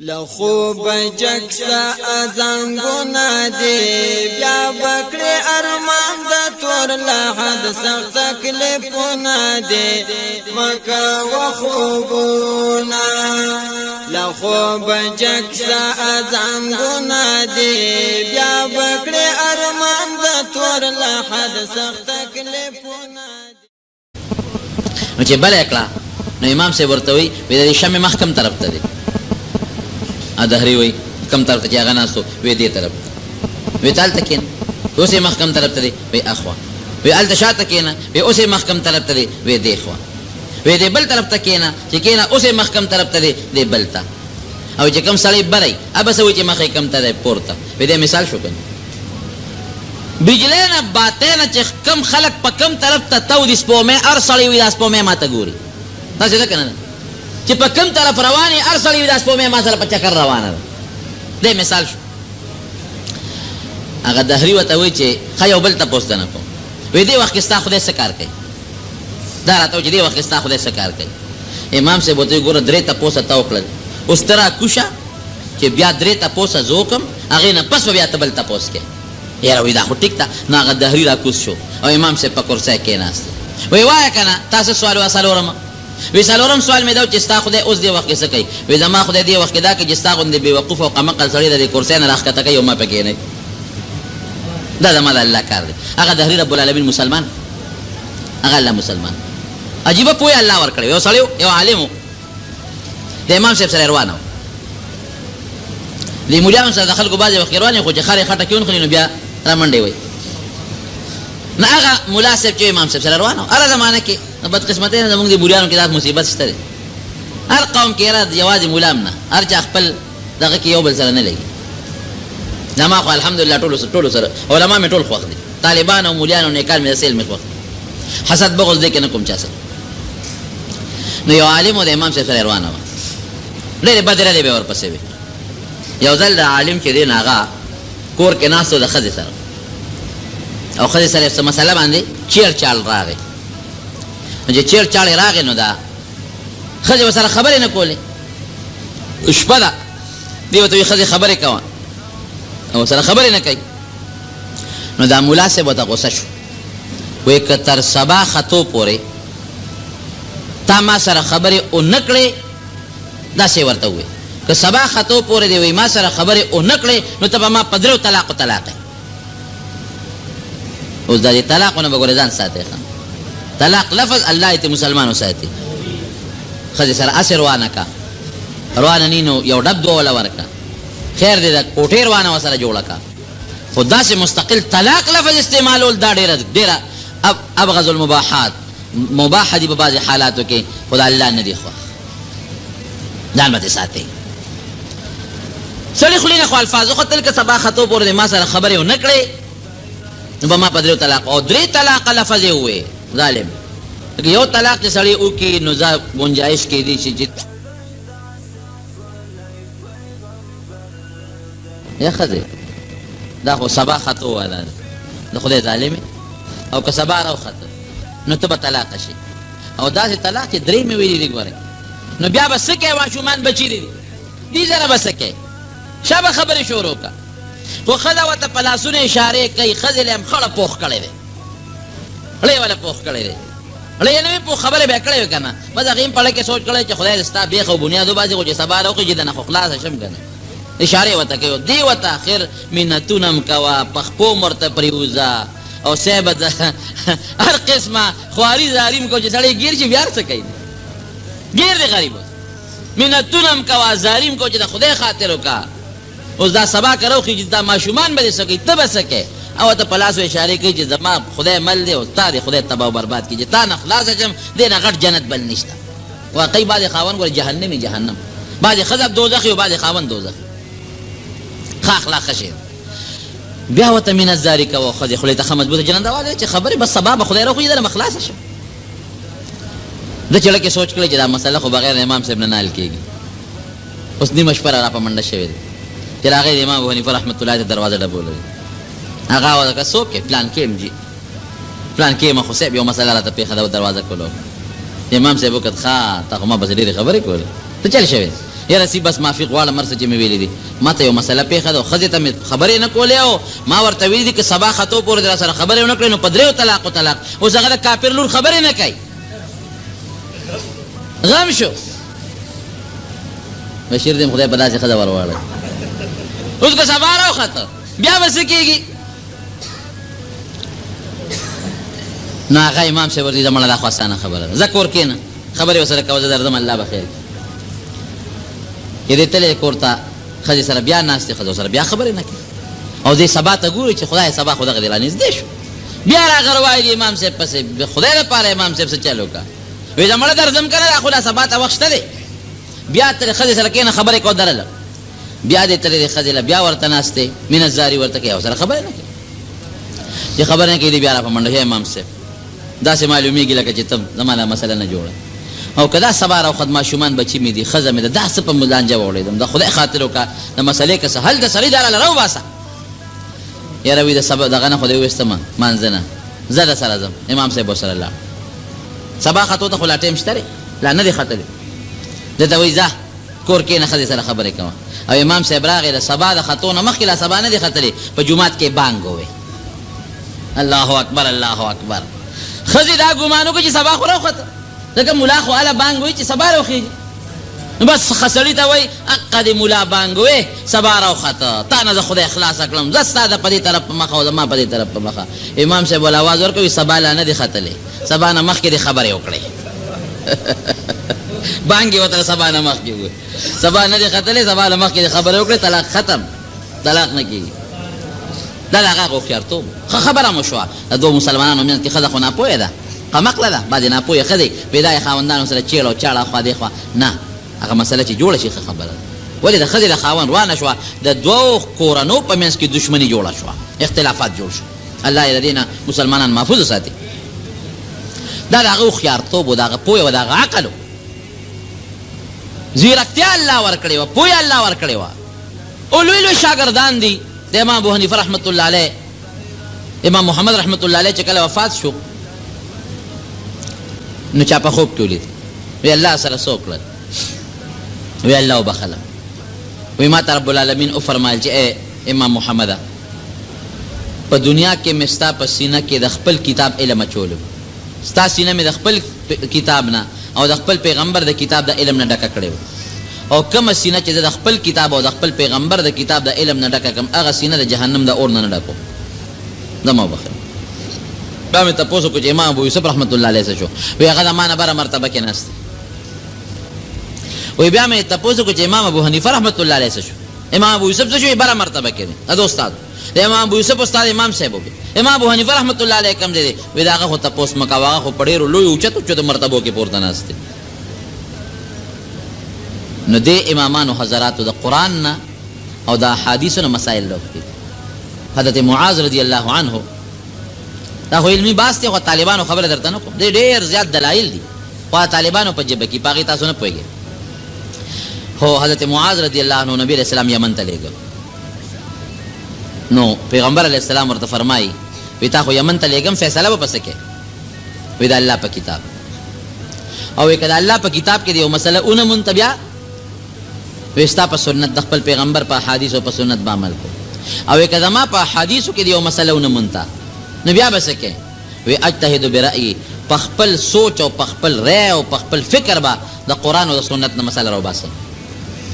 لخوب جکسا ازنگونا دی بیا بکڑی ارمان دا تور لحد سخت تکلیفونا دی مکا و خوبونا لخوب جکسا ازنگونا دی بیا بکڑی ارمان دا تور لحد سخت تکلیفونا دی نو چې بل اکلا نو امام سے ورتوي وی د شمع محکم طرف ته دی ادهری وی کم طرف ته چې هغه ناستو وی دې طرف وی تال تکین اوسې محکم طرف ته دی وی اخوا وی ال تشات کینا وی اوسې محکم طرف ته دی وی دې خوا وی دې بل طرف ته کینا چې کینا اوسې محکم طرف ته دی دې بل تا او چې کم سړی برای ابه سوي چې مخې کم ته دی پورته وی دې مثال شو کنه بجلینا باتینا چې کم خلق په کم طرف ته تو دي سپومې ار سړی وی داس پومې ماته ګوري تاسو څه کنه چې په کوم طرف رواني ارسلې داس په مې ما سره په چکر روانه ده مثال شو هغه دهری وته وی چې خیو بل ته پوښتنه کوم وې دې وخت کې ستا خدای څه کار کوي دا راته چې دې وخت کې ستا خدای څه کار کوي امام سے بوته ګوره درې ته پوسه تا وکړل اوس ترا کوشا چې بیا درې ته پوسه زوکم هغه نه پس بیا ته بل ته پوس کې یاره وې دا خو ټیک تا نه هغه دهری را کوس شو او امام سے په کرسي کې ناست وې وای کنه تاسو سوال وسالورم وی سالورم سوال مې دا چې ستا خدای اوس دی وخت کې څه کوي وی زما خدای دی وخت کې دا چې ستا غوندې بې وقوف او قمقل سړی د کرسۍ نه راښکته کوي او ما پکې نه دا زما د الله کار دی هغه دهري رب العالمین مسلمان هغه الله مسلمان عجیبه پوهه الله ورکړی یو سړی یو عالم د امام صاحب سره روان و د مولیانو سره د خلکو بعضې وخت روان خو چې خارې خټه کې ونخلي نو بیا را منډې وایي نه هغه ملا صاحب چې امام صاحب سره روان و هره زمانه کې بدقسمتۍ نه زموږ د مولیانو کې دا مصیبت شته دی هر قوم کې یاره یوازې مولام نه هر چا خپل دغه کې یو بل سره نه لګي زما خو الحمدلله ټولو سره علما مې ټول خوښ دي طالبان او مولیان او نیکان مې د سیل مې خوښ دي حسد بغض دی که نه کوم چا سره نو یو عالم و د امام صاحب سره روانه وه ډېرې بدې ردې به ورپسې وې یو ځل د عالم چې دی نو هغه کور کې ناست و د ښځې سره او ښځې سره څه مسله باندې چیړ چال راغی نو چې چیړ چاړې راغې نو دا ښځې ورسره خبرې نه کولې شپه ده دې ورته وایي ښځې خبرې کوه او ورسره خبرې نه کوي نو دا ملا صاحب ورته غوسه شو وایي که تر سبا خطو پورې تا ما سره خبرې ونه کړې داسې ورته ووایي که سبا خطو پورې دې وایي ما سره خبرې ونه کړې نو ته به ما په درېو طلاقو طلاقې اوس دا دې طلاقونه به ګورې ځان ساتئ طلاق لفظ الله ته مسلمانو ساتي خځې سره اسې روانه کا روانه نی نو یو ډب دوه وله ورکه خیر دی د کوټې روانه ورسره جوړه کا خو داسې مستقل طلاق لفظ استعمالول دا ډېره ابغض المباحات مباح دي په بعضې حالاتو کې خو د الله نه دي خوښ ځان به ترې ساتئ سړي خولې نه خو الفاظ وختل که سبا خطو پورې د ما سره خبرې ونه کړې نو به ما په درېو طلاق او درې طلاقه لفظ یې ووایې ظالم یو طلاق چې سړی وکړي نو گنجائش کېدی شي چې یا ښځې دا خو سبا خطو والا ده د خدای ظالمې او که سبا راوخته نو ته به طلاقه شي او داسې طلاق چې درې مې ویلي دي ګورئ نو بیا به څه کوې ماشومان بچي دي دې ځره به څه کوې شا به خبرې شروع کړه خو ښځه ورته په لاسونه اشارې کوي ښځې له هم خړه پوخ کړی دی خړې والا پوخ کړی دی خړې نه وي پوخ خبرې به یې کړی وي که نه بس هغې هم پړه کې سوچ کړی چې خدای دې ستا بیخ او بنیاد وباسي خو چې سبا راوخېږي د نه خو خلاصه شم که نه اشارې ورته کوي دې ورته اخر منتونه هم کوه پخپو م ورته پرېوځه او صاحبه هر قسمه خواري زاري م کو چې سړی ګیر شي بیا څه کوي ګیر دی غریب منتونه هم کوه زاري م کو چې د خدای خاطر وکړه اوس دا سبا که راوخېږي دا ماشومان به دې څه کوي ته به څه کوې او ته په لاسو اشارې کوي چې زما خدای مل دی او تا دې خدای تباه و برباد کړي چې تا نه خلاصه شم دې نه غټ جنت بل نشته واقعي بعضې خاوند ګورې جهنم یې جهنم بعضې ښځه دوزخ وي او بعضې خاوند دوزخ ښه اخلاق ښه شی بیا ورته مینت زاري کوه ښځې خولې ته ښه مضبوطه جننده والی چې خبرې بس سبا به خدای راوخېږي دله به خلاصه شم ده چې لکې سوچ کړی چې دا مسله خو بغیر د امام صاحب نه نه حل کېږي اوس نیمه شپه را په منډه شوې ده چې راغی د امام ابو حنیفه رحمت الله ته دروازه ډبولوي هغه ورته څوک یې پلان کې یم جي پلان کې یم خو صاحب یو مسله راته پېښه ده دروازه کولو امام صاحب وکړه ښه تا خو ما بس ډېرې خبرې کولې ته چل شوې یاره سی بس معافي غواړم مرسه چې مې ویلې دي ما ته یو مسله پیښه ده ښځې ته مې خبرې نه کولې او ما ورته ویلي دي که سبا خطو پورې در سره خبرې ونه کړې نو په دریو طلاق اوس هغه د کافر لور خبرې نه کوي غم شو بشیر دې خدای په داسې ښځه ور واړوي اوس که سبا راوخته بیا به څه کېږي نو هغه امام صاحب ورته زمانه دا خو اسانه خبره ده ځه کور کښېنه خبرې ورسره کوه زه درځم الله به خیر کړي دې تللی کور ته ښځې سره بیا ناستې ښځو سره بیا خبرې نه کوي او دې سبا ته ګوري چې خدای سبا خو دغه دې رانږدې شو بیا راغله وایي امام صاحب پسې خدای لپاره امام صاحب څه چل وکړه وایي زه مړه درځم که نه دا خو لا سبا ته وخت شته دی بیا ترې ښځې سره کښېنه خبرې کو درله بیا دې تللی دې ښځې له بیا ورته ناستې مینه زاري ورته کوي او سره خبرې نه کوي چې خبرې نه کوي دې بیا را په منډه هی امام صاحب داسې معلومیږي لکه چې ته زما دا مسله نه جوړه او که دا سبا راوخت ماشومان بچي مې دي ښځه مې ده دا څه په لانجه واوړېدم د خدای خاطر وکړه د مسلې که څه حل د سړي دا راله راوباسه یاره وي د سبا دغه نه خو دې وویستمه مانځه نه زه در سره ځم امام صاحب ورسره لاړ سبا خطو ته خو لا ټایم شته دی لا نه دی ختلی ده ته وایي ځه کور کښېنه ښځې سره خبرې کوه او امام صاحب راغی د سبا د خطو نه مخکې لا سبا نه دی ختلی په جومات کې بانګ ووی الله اکبر الله اکبر ښځې دا ګمان وکړه چې سبا خو راوخته ځکه ملا خو هله بانګ وایي چې سبا راوخېږي نو بس سړي ته وایي حقه دې ملا بانګ وی سبا راوخته تا نه زه خدای خلاصه کړم زه ستا د په دې طرف په مخه او زما په دې طرف په مخه امام صاحب ول اواز ورکوي سبا لا نه دي ختلی سبا نه مخکې دې خبرې وکړې بانګ یې ورته سبا نه مخکې ووایي سبا نه دي ختلی سبا نه مخکې دې خبرې وکړې طلاق ختم طلاق نه کېږي دا د هغه هوښیارتوب ښه خبره مو شوه د دوو مسلمانانو منځ کې ښځه خو ناپوهه ده قمقله ده بعضې ناپوهې ښځې پیدا یې خاوندانو سره چیړ او چاړه خوا دې خوا نه هغه مسله چې جوړه شي ښه خبره ده ولې د ښځې د خاوند روانه شوه د دوو کورنو په منځ کې دشمني جوړه شوه اختلافات جوړ شو الله یې د دې نه مسلمانان محفوظ ساتي دا د هغه هوښیارتوب و د هغه پوهې و د هغه عقل و زیرکتیا الله ورکړې وه پوهې الله ورکړې وه او لوی لوی شاګردان دي د امام ابو حنیفه رحمت الله علیه امام محمد رحمت الله علیه چې کله وفات شو نو چا په خوب کې ولید وی الله سره څه وکړل وی الله وبخله وی ما ته رب العالمین وفرمایل چې ای امام محمده په دنیا کې مې ستا په سینه کې د خپل کتاب علم اچولی ستا سینه مې د خپل کتاب نه او د خپل پیغمبر د کتاب د علم نه ډکه کړې وه او کومه سینه چې د خپل کتاب او د خپل پیغمبر د کتاب د علم نه ډکه کړم هغه سینه د جهنم د اور نه نه ډکو دا ما وبخل بیا مې تپوس وکړو چې امام ابو یوسف رحمت الله علیه څه شو وی هغه د ما نه بره مرتبه کې ناست وی بیا مې تپوس وکړو چې امام ابو حنیفه رحمت الله علیه څه شو امام ابو یوسف څه شو بره مرتبه کې دی دا استاد د امام ابو یوسف استاد امام صاحب وي امام ابو حنیفه رحمت الله علیه کوم دی وی دا هغه خو تپوس مه کوه هغه خو په ډېرو لویو اوچتو مرتبو کې پورته ناست دی نو دې امامانو حضراتو د قرآن نه او د احادیثو نه مسایل لوښتي حضرت معاذ رضی الله عنه دا خو علمي بحث دی خو طالبانو خبره درته نه کوم دی ډېر زیات دلایل دي خو طالبانو په جبه کې په هغې تاسو نه پوهېږئ خو حضرت معاذ رضی الله عنه نبی علیہ السلام یمن ته لېږه نو پیغمبر علیہ السلام ورته فرمایي وی تا خو یمن ته لېږم فیصله به پسې کې وی د الله په کتاب او وی که د الله په کتاب کې د یو مسله اونه مونته بیا وی ستا په سنت د خپل پیغمبر په احادیثو په سنت به عمل کو او وی که زما په احادیثو کې د یو مسله اونه مونته نو بیا به څه کې وی اجتهد برأیي په خپل سوچ او په خپل رای او په خپل فکر به د قرآن او د سنت نه مسله راوباسم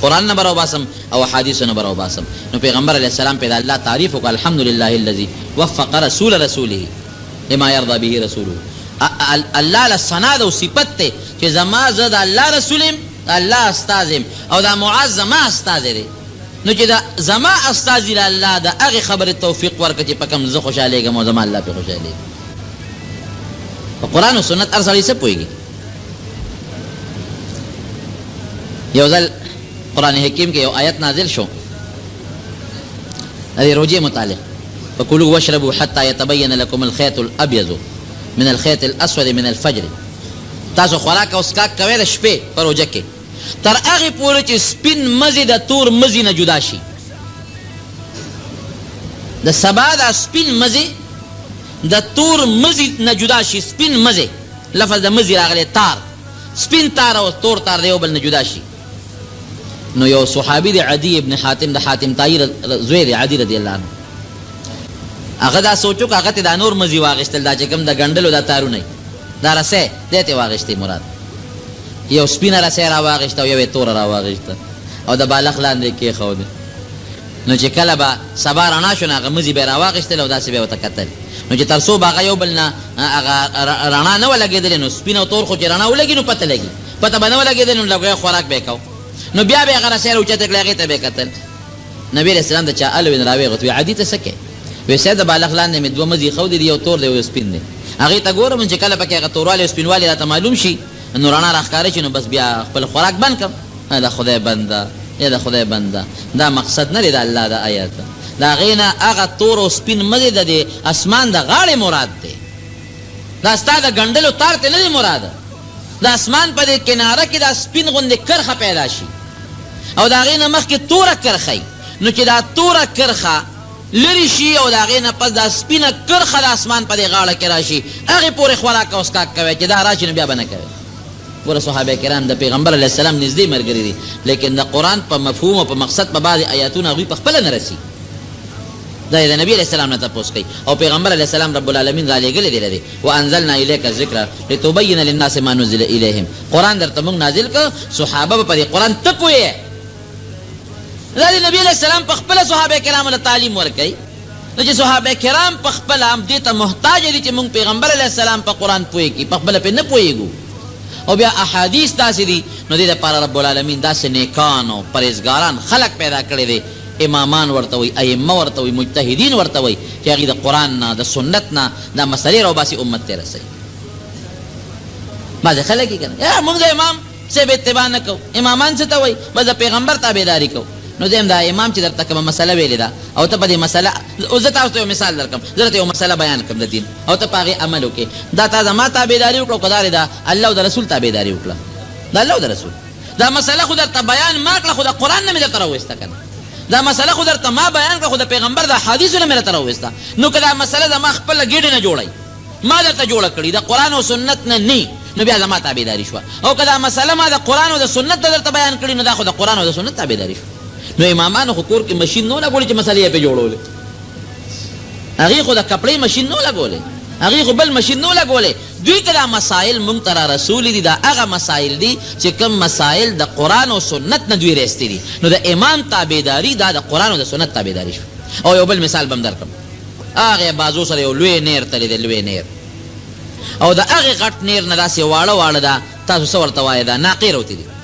قرآن نه به راوباسم او احادیثو نه به راوباسم نو پیغمبر علیه السلام په د الله تعریف وکړه الحمدلله الذي وفق رسول رسوله لما يرضى به رسوله الله له ثنا ده او صفت دی چې زما زه د الله رسول یم الله استاذ یم او دا معاذ زما استاذ دی نو چې دا زما استاذ له الله د هغې خبرې توفیق ورکړه چې په کوم زه خوشحالېږم او زما الله پې خوشحالېږي په قرآن او سنت هر سړی څه پوهېږي یو ځل قرآن حکیم کې یو آیت نازل شو د دې روجې متعلق فکلوا واشربوا حتى يتبين لكم الخيط الابيض من الخيط الاسود من الفجر تاسو خوراک او څښاک کوئ د شپې په روژه کې تر هغې پورې چې سپین مزې د تور مزې نه جدا شي د سبا دا سپین مزې د تور مزې نه جدا شي سپین مزې لفظ د مزې راغلی تار سپین تار او تور تار د یو بل نه جدا شي نو یو صحابي دی عدی ابن حاتم د حاتم طایی زوی دی عدی رضی الله عنه هغه دا سوچو هغه ته دا نور مزي واغشتل دا چې کوم د ګنډلو دا تارونه دا رسې دته واغشتي مراد یو سپینه رسې را واغشته او یو تور را واغشته او د بالغ لاندې کې خو نو چې کله به سبا رڼا شو هغه مزي به را واغشتل او داسې به ورته کتل نو چې تر څو به هغه یو بل نه هغه رڼا نه ولګېدلې نو سپین او تور خو چې رڼا ولګي نو پته لګي پته به نه ولګېدل نو لږ خوراک به یې کو نو بیا به هغه رسې راوچته کړې هغې ته به یې کتل نبي علیه السلام د چا الوین راویغت وی عادي ته څه کې وی سید د بالغ لاندې مې دوه مزي خو دي یو تور دی یو سپین دی هغې ته ګورم چې کله پکې هغه توروالی او سپینوالی راته معلوم شي نو رڼا راښکاره شي نو بس بیا خپل خوراک بند کړم د خدای بنده یا د خدای بنده دا مقصد نه دی د الله د آیات د هغې نه هغه تور او سپین مزي د دې اسمان د غاړې مراد دی دا ستا د ګنډلو تار ته نه دی مراد د اسمان په دې کناره کې دا سپین غوندې کرښه پیدا شي او د هغې نه مخکې توره کرښه نو چې دا توره کرښه لرې شي او د هغې نه پس دا سپینه کرښه د اسمان په دې غاړه کې راشي هغې پورې خوراک او څښاک کوئ چې دا راشي نو بیا به نه کوئ ګوره صحابه کرام د پیغمبر علیه السلام نږدې ملګري دي لیکن د قرآن په مفهوم او په مقصد په بعضې آیاتونه هغوی په خپله نه رسي دا یې د نبي علیه السلام نه تپوس کوي او پیغمبر علیه السلام رب العالمین رالیږلی دی لري وانزلنا الیک الذکر لتبین للناس ما نزل الیهم قرآن درته موږ نازل کړه صحابه به په دې قرآن ته پوهیږي دا د نبي علیه السلام په خپله صحابه کرامو له تعلیم ورکوي نو چې صحابه کرام په خپله هم دې ته محتاج دي چې موږ پیغمبر علیه السلام په قرآن پوهې کړي په خپله پرې نه پوهېږو او بیا احادیث داسې دي نو دې دپاره رب العالمین داسې نیکان او پرهیزګاران خلق پیدا کړی دی امامان ورته وایي ائمه ورته وایي مجتهدین ورته وایي چې هغې د قرآن نه د سنت نه دا مسلې راوباسي امت ته رسوي بعضې خلک یې که نه موږ د امام صاحب اتباع نه کوو امامان څه ته وایي بس د پیغمبر تابعداري کوو نو دیم دا امام چې درته کومه مسله ویلې ده او ته په دې مسله زه تاسو ته یو مثال درکړم زه درته یو مسله بیان کړم د دین او ته په هغې عمل وکړې دا تا زما تابعداري وکړه که دا د الله او د رسول تابعداري وکړه د الله او د رسول دا مسله خو درته بیان ما کړه خو د قرآن نه مې درته راوویسته که نه دا مسله خو درته ما بیان کړه خو د پیغمبر د حدیثو نه مې درته راوویسته نو که دا مسله زما خپله ګېډې نه جوړئ ما درته جوړه کړي د قرآن او سنت نه نه نو بیا زما تابعداري شوه او که دا مسله ما د قرآن او د سنت ته درته بیان کړي نو دا خو د قرآن او د سنت تابعداري شوه نو امامانو خو کور کې مشین نه لګولې چې مسلې یې پې جوړولې هغې خو د کپړې مشین نه لګولې هغې خو بل مشین نه لګولې دوی که دا مسایل موږ ته را رسولي دي دا هغه مسایل دي چې کوم مسایل د قرآن او سنت نه دوی رایستې دي نو د امام تابعداري دا د قرآن او د سنت تابعداري شو او یو بل مثال به هم درکړم هغې بازو سره یو لوی نیر تللی دی لوی نیر او د هغې غټ نیر نه داسې واړه واړه ده تاسو څه ورته وایې دا ناقې راوتې دي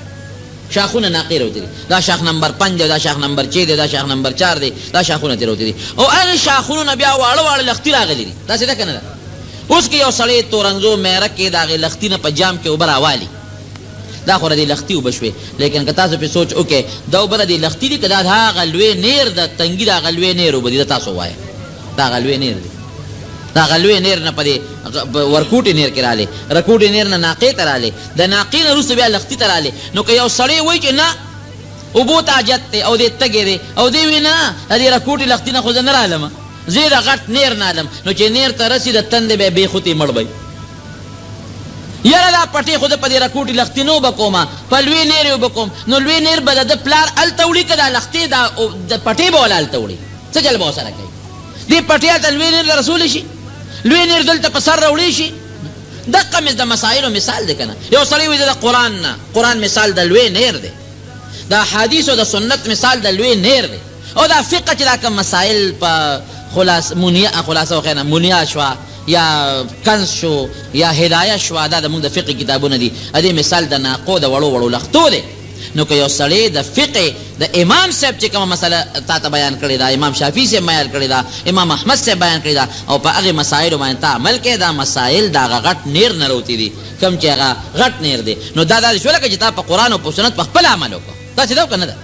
شاخونه ناقې راوتې دي دا شاخ نمبر 5 دی دا شاخ نمبر 6 دی دا شاخ نمبر 4 دی دا شاخونه ترې راوتې دي او هغې شاخونو نه بیا واړه واړه لښتي راغلي دي داسې ده که نه ده اوس که یو سړی تورنځو میره کې د هغې لښتي نه په جام کې اوبه راوالي دا خو د دې لښتي اوبه شوې لیکن که تاسو پرې سوچ وکړئ دا اوبه د دې لښتي دي که دا د هغه لوی نیر د تنګي د هغه لوی نیر اوبه دي دا تاسو ووایه دا هغه لوی نیر دی دا هغه لوی نیر نه په دې ورکوټې نیر کې رالی رکوټې نیر نه ناقې ته رالی د ناقې نه وروسته بیا لښتي ته رالی نو که یو سړی وایي چې نه اوبو ته حاجت دی او دې تږی دی او دې وایي نه د دې رکوټې لښتي نه خو زه نه رالم زه یې د غټ نیر نه علم نو چې نیر ته رسي د تندې به یې بېخوتې مړ به یاره دا پټې خو د په دې رکوټې لښتي نه اوبه کومه په لوی نیر یې اوبه کوم نو لوی نیر به د ده پلار هلته وړي که دا لښتې د پټې به وله هلته وړي څه چل به ورسره کوي دې پټې هلته لوی نیر له رسولی شي لوی نیر دلته په سر راوړی شي دقه مې د مسایلو مثال دی که نه یو سړی وایي د قرآن نه قرآن مثال د لوی نیر دی د حدیثو د سنت مثال د لوی نیر دی او دا فقه چې دا کوم مسایل په خلاصه وخیر نه منیا شوه یا کنز شو یا هدایه شوه دا د موږ د فقه کتابونه دي دې مثال د ناقو د وړو وړو لښتو دی نو که یو سړی د فقه د امام صاحب چې کومه مسله تا ته بیان کړې ده امام شافعي صاحب بیان کړې ده امام احمد صاحب بیان کړې ده او په هغې مسایلو باندې ته عمل کوې دا مسایل د هغه غټ نیر نه راوتي دي کوم چې هغه غټ نیر دی نو دا داسې شوله که چې تا په قرآن او په سنت په خپل عمل وکړو داسې ده او که نه ده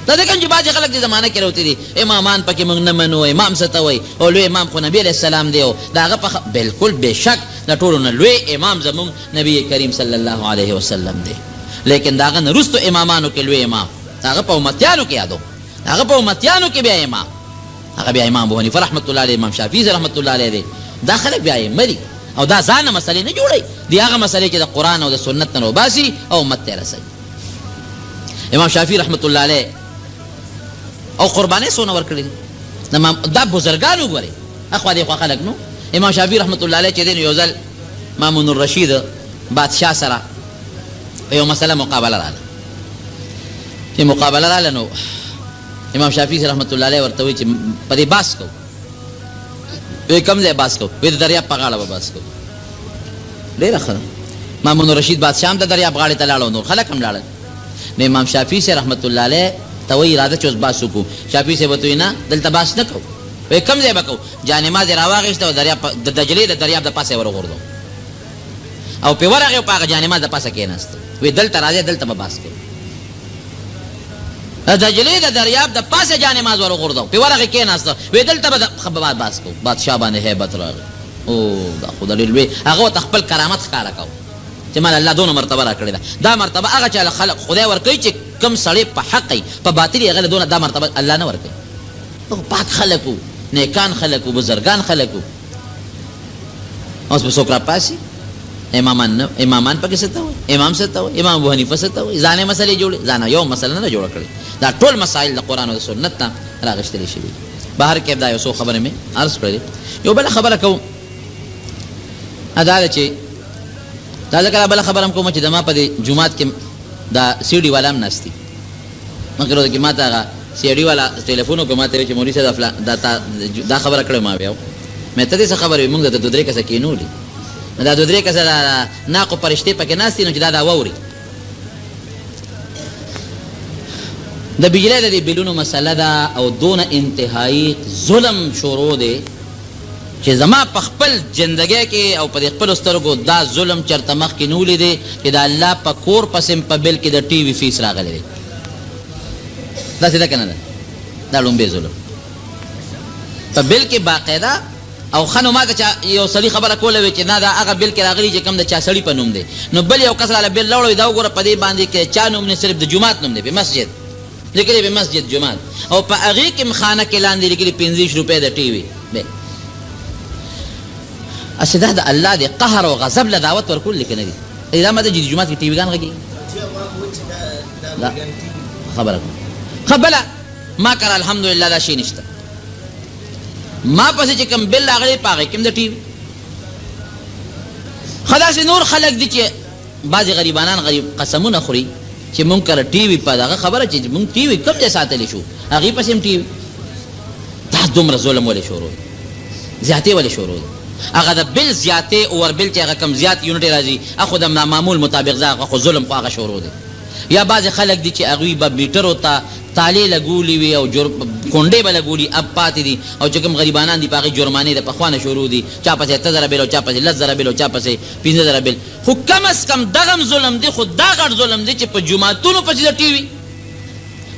دا ده کوم چې بعضې خلک دې زمانه کې راوتي دي امامان پکې موږ نه منو امام څه ته وایي او لوی امام خو نبي علیه السلام دی او د هغه په بلکل بېشک د ټولو نه لوی امام زموږ نبي کریم صلی الله علیه وسلم دی لیکن دا هغه نه وروستو امامانو کې لوی امام د هغه په امتیانو کې یادو د هغه په امتیانو کې بیا امام هغه بیا امام ابو حنیفه رحمت الله علیه امام شافعي رحمت الله علیه دی دا خلک بیا ائمه دي او دا ځانه مسلې نه جوړوي دي هغه مسلې چې د قرآن او د سنت نه راوباسي او امت ته رسوي امام شافعي رحمت الله علیه او قربانې سونه ورکړي دا بزرګان وګوري اخوا دې خوا خلک نو امام شافعي رحمت الله علیه چې دی یو ځل مامون الرشید بادشاه سره یو مسله مقابله رااله چې مقابله رااله نو امام شافعي رحمت الله علیه ورته وایي چې په دې باس کو وی کم ځای باس کو وی د دریاب په غاړه به باس کو ډېره ښه مامون الرشید بادشاه هم د دریاب غاړې ته لاړ او نور خلک هم لاړل نو امام شافعي صاحب رحمت الله علیه ته وایي راځه چې اوس باس وکړو شافعي صاحب ورته وایي نه دلته باس نه کوو وی کم ځای به کوو جانماز یې راواخېسته او د دجلې د دریاب د پاسه یې ورغورځو او پې ورغې او په هغه جانماز د پاسه کېناست وی دلته راځئ دلته به باس کوو د دجلې د دریاب د پاسه جانماز ورغورځو پې ورغې کېناسته وی دلته به باس کوو بادشاه باندې هیبت راغی او دا خو د ډېر لوی هغه ورته خپل کرامت ښکاره کوو چې مال الله دونه مرتبه را کړې ده دا مرتبه هغه چا خلق خدای ورکوي چې کم سړی په حق یې په باطل یې هغه دونه دا مرتبه الله نه ورکوي پاک خلک وو نیکان خلک وو بزرګان خلک وو اوس به څوک راپاسي امامان پکې څه ته وایي امام څه ته وایي امام ابو حنیفه څه ته وایي ځانې مسلې جوړې ځانه یو مسله نه جوړه کړې دا ټول مسایل د قرآن او د سنت نه راغښتلې شوي بهر کې دا یو څو خبرې مې عرض کړلې یو بله خبره کوم دا ده چې دا ځکه بله خبره هم کوم چې د ما په دې جومات کې دا سی ډي والا هم ناست دي مخکې ورځ کې ما ته هغه سی ډي والا ټلیفون وکړ ما ته ویل چې مولوي صاحب دا خبره کړې ما بیا مې ته دې څه خبره وي موږ د دوه درې کسه کېنولي نو دا دوه درې کسه ناقو پرشتې پکې ناست دي نو چې دا واوري د بجلی د دې بلونو مسله ده او دونه انتهایی ظلم شروع دی چې زما په خپل زندګۍ کې او په خپلو سترګو دا ظلم چېرته مخکې نه ولیدی چې د الله په کور پسې په بل کې د ټي وي فیس راغلی دی داسې ده که نه ده دا لومبی ظلم په بل کې باقاعده او ښه نو ما که یو سړي خبره کوله وی چې نه دا هغه بل کې راغلي چې کوم د چا سړي په نوم دی نو بل یو کس راله بل راوړی دا وګوره په دې باندې کې چا نوم نه صرف د جومات نوم دی په مسجد لیکلي په مسجد جومات او په هغې کې خانه کې لاندې لیکلي 50 روپۍ د ټي وي اصل دا د الله د قهر او غضب له دعوت ورکول لیکه نه دي دا ماته چې د جومات کې ټي ویګان غږي خبره کوم خبله ما کړه الحمدلله دا شی نشته ما پسې چې کوم بل راغلی په هغې کې هم د ټي وي ښه داسې نور خلک دي چې بعضې غریبانان غریب قسمونه خوري چې مونږ کله ټي وي په دغه خبره چې مونږ ټي وي کوم ځای ساتلی شو هغې پسې هم ټي وي دا دومره ظلم ولې شروع دی زیاتې ولې شروع دی هغه د بل زیاتې او وربل چې هغه کم زیات یونټې راځي هغه د معمول مطابق ده هغه خو ظلم خو هغه شروع دی یا بعضې خلک دي چې هغوی به میټرو ته تالې لګولي وي او کونډې به لګولي اب پاتې دي او چې کوم غریبانان دي په هغې جرمانې د پخوا نه شروع دي چا پسې 8 زره بل او چا پسې 10 زره بل او چا پسې 15 زره بل خو کم از کم دغه ظلم دی خو دا غټ ظلم دی چې په جوماتونو پسې د ټي وي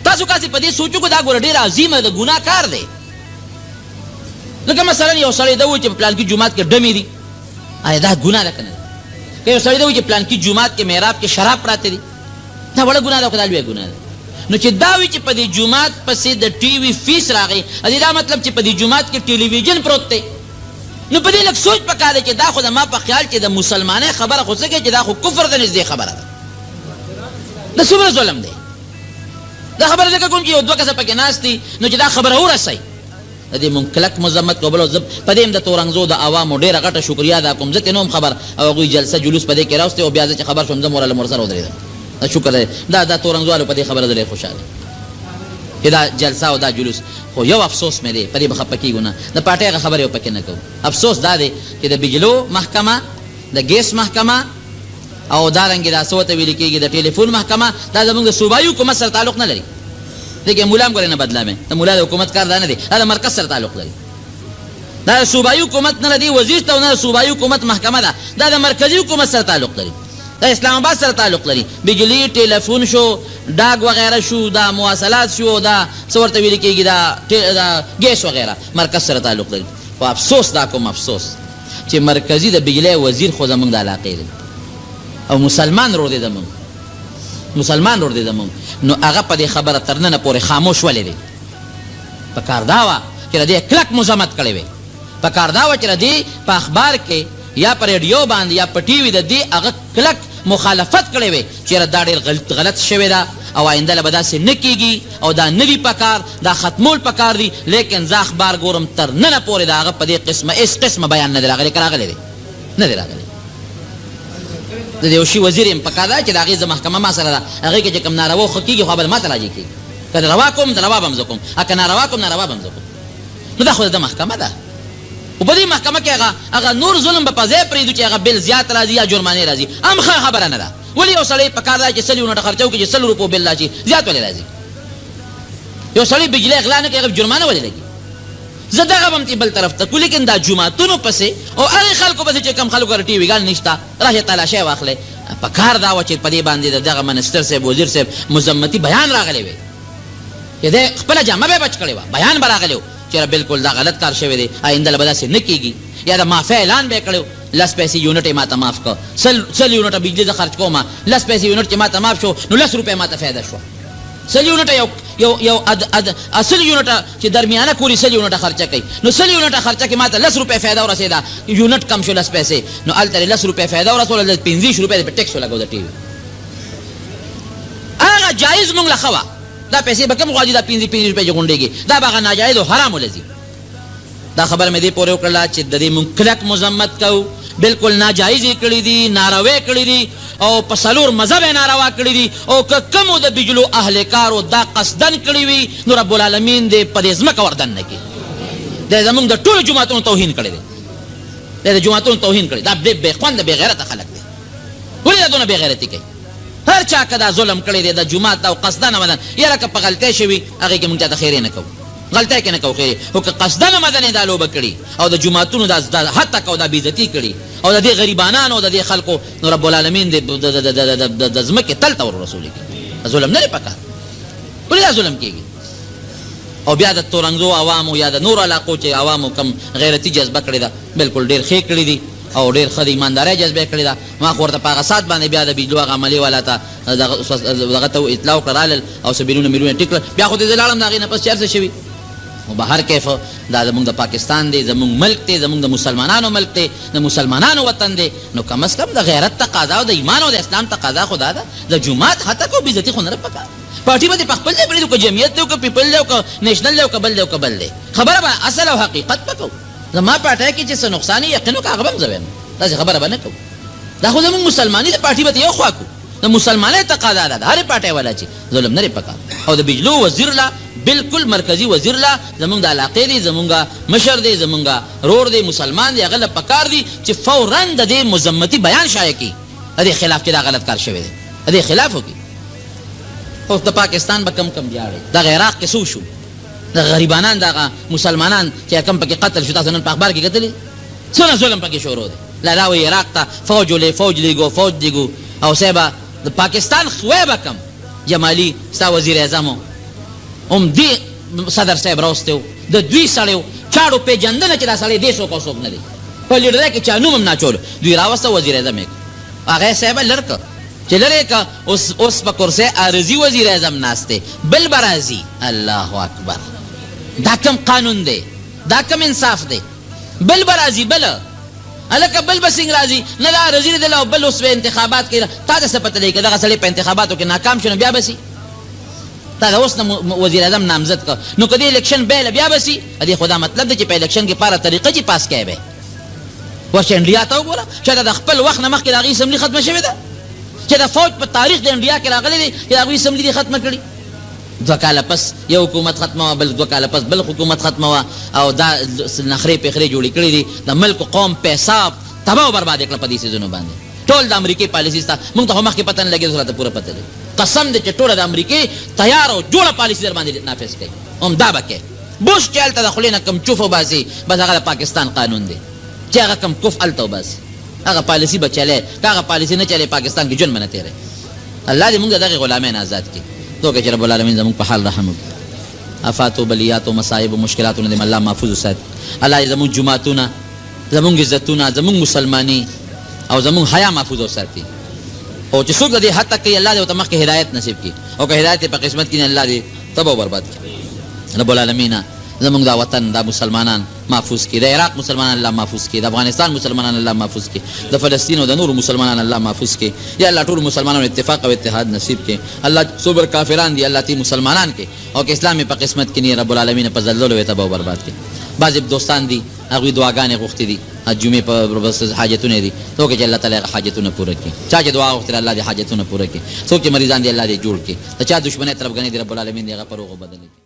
تاسو کاسې په دې سوچو کو دا ګوره ډېر عظیمه د ګناه کار دی لکه مثلا یو سړی دا وایي چې په پلانکي جومات کې ډمې دي آیا دا ګناه ده که نه ده که یو سړی دا وایي چې پلانکي جومات کې محراب کې شراب پراته دي دا وړه ګناه ده خو دا لویه ګناه ده نو چې دا وایي چې په دې جومات پسې د ټي وي فیس راغی دا مطلب چې په دې جومات کې ټلویزیون پروت دی نو په دې لږ سوچ پکار دی چې دا خو د ما په خیال چې د مسلمانۍ خبره خو څه کوي چې دا خو کفر ته نږدې خبره ده دا څومره ظلم دی دا خبره ځکه کوم چې یو دوه کسه پکې ناست دي نو چې دا خبره ورسئ د دې مونږ کلک مذمت کوو بل په دې هم د تورنګزو د عوامو ډېره غټه شکریا ده کوم ځکه نو هم خبر او هغوی جلسه جلوس په دې کې راوستې او بیا زه چې خبر شوم زه موراله مور سره ودرېدم دا شکر دی دا تورنګزوالو په دې خبره زه ډېر خوشحاله چې دا جلسه او دا جلوس خو یو افسوس مې دی په دې به خفه کېږو نه د پارټۍ هغه خبرې پکې نه کوو افسوس دا دی چې د بجلو محکمه د ګیس محکمه او دارنګې دا څه ورته ویل کېږي د ټلیفون محکمه دا زموږ د صوبایي حکومت سره تعلق نه لري دیکھیں مولا هم ګورې نه بدلامې د مولا د حکومت کار دا نه دی دا د مرکز سره تعلق لري دا د صوبایي حکومت نه لري وزیر ته او نه د صوبایي حکومت محکمه ده دا د مرکزي حکومت سره تعلق لري دا اسلام آباد سره تعلق لري بجلی ټلیفون شو ډاګ وغیره شو دا مواصلات شو دا څه ورته ویل کېږي دا ګیس وغیره مرکز سره تعلق لري خو افسوس دا کوم افسوس چې مرکزي د بجلی وزیر خو زموږ د علاقې دی او مسلمان رور دی زموږ مسلمان رور دی زموږ نو هغه په دې خبره تر ننه پورې خاموش ولې دی پکار دا وه چې د دې کلک مذمت کړی وی پکار دا وه چې د دې په اخبار کې یا په ریډیو باندې یا په ټي وي د دې هغه کلک مخالفت کړی وی چې دا ډېر غلط شوې ده او آینده له به داسې نه کېږي او دا نه وي پکار دا ختمول پکار دي لیکن زه اخبار ګورم تر ننه پورې د هغه په دې قسمه هېڅ قسمه بیان نه دی راغلی که راغلی دی نه دی راغلی د یو شي وزیر یم پکار ده چې د هغې زه محکمه ما سره ده هغې کې چې کوم ناروا خو کېږي خو به ما ته راجع کېږي که د روا کوم د روا به هم زه کوم که ناروا کوم ناروا به هم زه کوم نو دا خو د محکمه ده خو په دې محکمه کې هغه نور ظلم به په ځای پرېږدو چې هغه بل زیات راځي یا جرمانې راځي هم ښه خبره نه ده ولې یو سړی پکار ده چې 100 یونټه خرچه وکړي چې 100 روپو بل راشي زیات ولې راځي یو سړی بجلی اغلا نه کوي هغه جرمانه ولې لګي زه دغه به هم بل طرف ته کړو لیکن دا جوماتونو پسې او هغې خلکو پسې چې کوم خلکو سره ټي ویګان نشته راشه تلاشۍ واخلئ پکار دا وه چې په دې باندې د دغه منسټر صاحب وزیر صاحب مذمتي بیان راغلی وی چې دی خپله جامه به بچ کړې وه بیان به راغلی و چې بالکل دا غلط کار شوی دی آینده له به داسې نه کېږي یا د معافۍ اعلان به یې کړی 10 پیسې یونټ یې ما ته معاف کړه 100 یونټه بجلي زه خرچ کوم 10 پیسې یونټ چې ما ته معاف شو نو 10 روپۍ ما ته فایده شوه 100 یونټه یو اصل یونټه چې درمیانه کوري 100 یونټه خرچه کوي نو 100 یونټه خرچه کې ما ته 10 روپۍ فایده ورسېده یونټ کم شو 10 پیسې نو هلته 10 روپۍ فایده ورسوله 25 روپۍ په ټیکس ولګو د ټي وي هغه جایز مونږ له ښه وه دا پیسې به کم غواړي دا 25 روپۍ چې غونډېږي دا به هغه ناجایز او حرامو له ځي دا خبره مې دې پورې وکړله چې د دې مونږ کلک مذمت کوو بالکل ناجایز یې کړي دي ناروا یې کړي دي او په څلور مذهب یې ناروا کړي دي او که کومو د بجلو اهلکارو دا قصدن کړي وي نو رب العالمین دې په دې ځمکه وردن نه کړي دی زمونږ د ټولو جوماتونو توهین کړی دی دی د جوماتونو توهین کړی دا بې خونده بې غیرته خلک دی ولې دا دونه بې غیرتي کوي هر چا که دا ظلم کړی دی د جومات او قصدن مدن یاره که په غلطۍ شوي هغې کې مونږ چاته خیرې نه کوو غلطۍ کې نه کوو خیرې خو که قصدن مدن یې دا لوبه کړي او د جوماتونو دا حد تک او دا بېعزتي کړي او د دې غریبانانو او د دې خلکو نو رب العالمین د ځمکې تل ته ور رسولي کړي ظلم نه دی پکار ولې دا ظلم کېږي او بیا د تورنګزو عوامو یا د نورو علاقو چې عوامو کم غیرتي جذبه کړې ده بالکل ډېر ښې کړي دي او ډېر ښه د ایماندارۍ جذبه کړې ده ما خو ورته په هغه ساعت باندې بیا د بجلو هغه عملې والا ته دغه ته اطلاع وکړه رالل او سبیلونه میلونه ټیک کړل بیا خو دې زه لاړم د هغې نه پس چې هر څه شوي خو به هر کیف دا زمونږ د پاکستان دی زمونږ ملک دی زمونږ د مسلمانانو ملک دی د مسلمانانو وطن دی نو کم از کم د غیرت تقاضا او د ایمان او د اسلام تقاضا خو دا ده د جومات حتی کو بېعزتي خو نه ده پکار پارټي به دې په خپل ځای پرېږدو که جمعیت دی او که پیپل دی او که نیشنل دی او که بل دی او که بل دی خبره به اصل او حقیقت به کوو زما پارټۍ کې چې څه نقصان یې یقین وکړه هغه به هم زه وایم داسې خبره به نه کوو دا خو زمونږ مسلماني د پارټي به ته یو خوا کوو د مسلمانۍ تقاضا ده د هرې پارټۍ والا چې ظلم نه دی پکار او د بجلو وزیر لا بالکل مرکزی وزیر لا زمونږ د علاقې دی زمونږ مشر دی زمونږ رور دی مسلمان دی هغه له پکار دی چې فوراً د دې مذمتي بیان شایع کړي د دې خلاف چې دا غلط کار شوی دی د دې خلاف وکړي خو د پاکستان به کم ویاړي دغه عراق کې څه شو د غریبانان دغه مسلمانان چې کم پکې قتل شو تاسو نن په اخبار کې کتلي څونه ظلم پکې شروع دی لا دا وایي عراق ته فوج لیږو او صاحبه د پاکستان خوی به کم جمالي ستا وزیر اعظم هم دې صدر صاحب راوستی و د دوی سړی و چاړو پېژندنه چې دا سړی دې څوک او څوک نه دی په لیډرۍ کې چا نوم هم ناچولو دوی راوسته وزیر اعظم یې هغه صاحبه لر که چې لرې که اوس په کرسۍ عارضي وزیر اعظم ناست دی بل به راځي الله اکبر دا کم قانون دی دا کم انصاف دی بل به راځي بله هلکه بل به څنګه راځي نه دا عارضي دی او بل اوس په انتخابات کې تا ته څه پته لګي که دغه سړی په انتخاباتو کې ناکام شو نو بیا به سي تا دا اوس وزیر اعظم نامزد که نو که دې الیکشن بیله بیا به سي د دې خو دا مطلب دی چې په الیکشن کې پاره طریقه چې پاس کوی به ورشه انډیا ته وګوره چې د خپل وخت نه مخکې د هغې اسمبلي ختمه شوې ده چې د فوج په تاریخ د انډیا کې راغلی دی چې د هغوی اسمبلي دې ختمه کړي 2 کاله پس یو حکومت ختمه وه بل 2 کاله پس بل حکومت ختمه وه او دا نخرې پیخرې جوړې کړي دي د ملک قوم پیساب تباه و برباد یې کړه په دې څیزونو باندې ټول د امریکې پالیسي سته مونږ ته خو مخکې پته نه لګېده راته پوره پته لګي قسم دی چې ټوله د امریکې تیار او جوړه پالیسي در باندې نافظ کوي هم دا به کوي بوش چې هلته د خولې نه کم چوف وباسي بس هغه د پاکستان قانون دی چې هغه کم کف هلته وباسي هغه پالیسي به چلی که هغه پالیسي نه چلی پاکستان کې ژوند به نه تېری الله دې مونږ د دغې غلامین آزاد کړي دوکه چې رب العالمین زمونږ په حال رحم وکړي آفات و بلیات و مصایب و مشکلاتونه دې الله محفوظ وساتي الله دې زمونږ جوماتونه زمونږ عزتونه زمونږ مسلماني او زمونږ حیا محفوظ وساتي او چې څوک د دې حد تک کوي الله دې ورته مخکې هدایت نصیب کړي او که هدایت یې په قسمت کې نه الله دې تباه و برباد کړي رب العالمین زمونږ دا وطن دا مسلمانان محفوظ کړي، د عراق مسلمانان الله محفوظ کړي، د افغانستان مسلمانان الله محفوظ کړي، د فلسطین او د نورو مسلمانان الله محفوظ کړي. یا الله ټول مسلمانانو اتفاق او اتحاد نصیب کړي. الله صبر کافران دي الله تی مسلمانان کې، او که اسلام په قسمت کې نه رب العالمین په ذلول او تباہ برباد کړي. بعض دوستان دي هغه دعاګانې غوښتي دي جمعې په حاجتونه دي، څوک چې الله تعالی حاجتونه پوره کړي، چا چې دعا وغوښتله الله دې حاجتونه پوره کړي، څوک چې مریضان دي الله دې جوړ کړي، د چا دشمنۍ طرفګنۍ دي رب العالمین دې هغه په روغو بدل کړي.